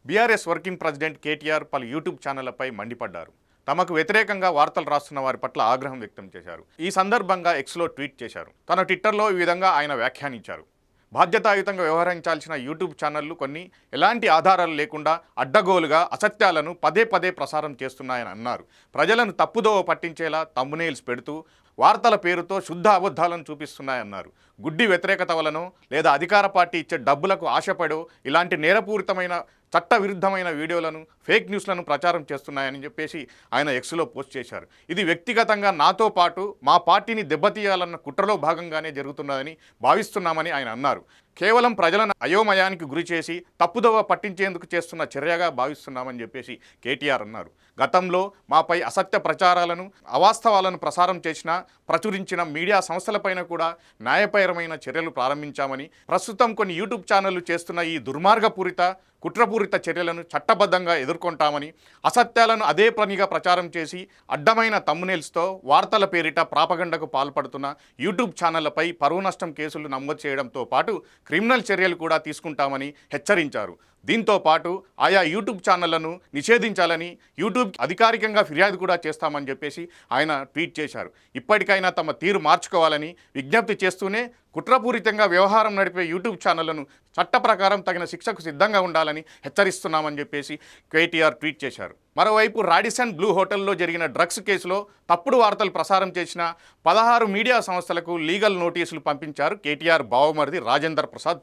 BRS working president KTR పలు YouTube ఛానళ్లపై మండిపడ్డారు. తమకు వ్యతిరేకంగా వార్తలు రాస్తున్న వారి పట్ల ఆగ్రహం వ్యక్తం చేశారు. ఈ సందర్భంగా ఎక్స్లో ట్వీట్ చేశారు. తన ట్విట్టర్లో ఈ విధంగా ఆయన వ్యాఖ్యానించారు. బాధ్యతాయుతంగా వ్యవహరించాల్సిన యూట్యూబ్ ఛానళ్లు కొన్ని ఎలాంటి ఆధారాలు లేకుండా అడ్డగోలుగా అసత్యాలను పదే పదే ప్రసారం చేస్తున్నాయని అన్నారు. ప్రజలను తప్పుదోవ పట్టించేలా థంబ్నెయిల్స్ పెడుతూ వార్తల పేరుతో శుద్ధ అబద్ధాలను చూపిస్తున్నాయన్నారు. గుడ్డి వ్యతిరేకత వలనో లేదా అధికార పార్టీ ఇచ్చే డబ్బులకు ఆశపడో ఇలాంటి నేరపూరితమైన చట్టవిరుద్ధమైన వీడియోలను ఫేక్ న్యూస్లను ప్రచారం చేస్తున్నాయని చెప్పేసి ఆయన ఎక్స్లో పోస్ట్ చేశారు. ఇది వ్యక్తిగతంగా నాతో పాటు మా పార్టీని దెబ్బతీయాలన్న కుట్రలో భాగంగానే జరుగుతున్నదని భావిస్తున్నామని ఆయన అన్నారు. కేవలం ప్రజలను అయోమయానికి గురి చేసి తప్పుదోవ పట్టించేందుకు చేస్తున్న చర్యగా భావిస్తున్నామని చెప్పేసి కేటీఆర్ అన్నారు. గతంలో మాపై అసత్య ప్రచారాలను అవాస్తవాలను ప్రసారం చేసిన ప్రచురించిన మీడియా సంస్థలపైన కూడా న్యాయపరమైన చర్యలు ప్రారంభించామని, ప్రస్తుతం కొన్ని యూట్యూబ్ ఛానళ్లు చేస్తున్న ఈ దుర్మార్గపూరిత కుట్రపూరిత చర్యలను చట్టబద్ధంగా ఎదుర్కొంటామని, అసత్యాలను అదే పనిగా ప్రచారం చేసి అడ్డమైన థంబ్నెయిల్స్తో వార్తల పేరిట ప్రాపగండకు పాల్పడుతున్న యూట్యూబ్ ఛానళ్లపై పరువు నష్టం కేసులు నమోదు చేయడంతో పాటు క్రిమినల్ చర్యలు కూడా తీసుకుంటామని హెచ్చరించారు. దీంతో పాటు ఆయా యూట్యూబ్ ఛానళ్లను నిషేధించాలని యూట్యూబ్ అధికారికంగా ఫిర్యాదు కూడా చేస్తామని చెప్పేసి ఆయన ట్వీట్ చేశారు. ఇప్పటికైనా తమ తీరు మార్చుకోవాలని విజ్ఞప్తి చేస్తూనే కుట్రపూరితంగా వ్యవహారం నడిపే యూట్యూబ్ ఛానళ్లను చట్ట ప్రకారం తగిన శిక్షకు సిద్ధంగా ఉండాలని హెచ్చరిస్తున్నామని చెప్పేసి కేటీఆర్ ట్వీట్ చేశారు. మరోవైపు రాడిసన్ బ్లూ హోటల్లో జరిగిన డ్రగ్స్ కేసులో తప్పుడు వార్తలు ప్రసారం చేసిన 16 మీడియా సంస్థలకు లీగల్ నోటీసులు పంపించారు కేటీఆర్ బావమరిది రాజేందర్ ప్రసాద్.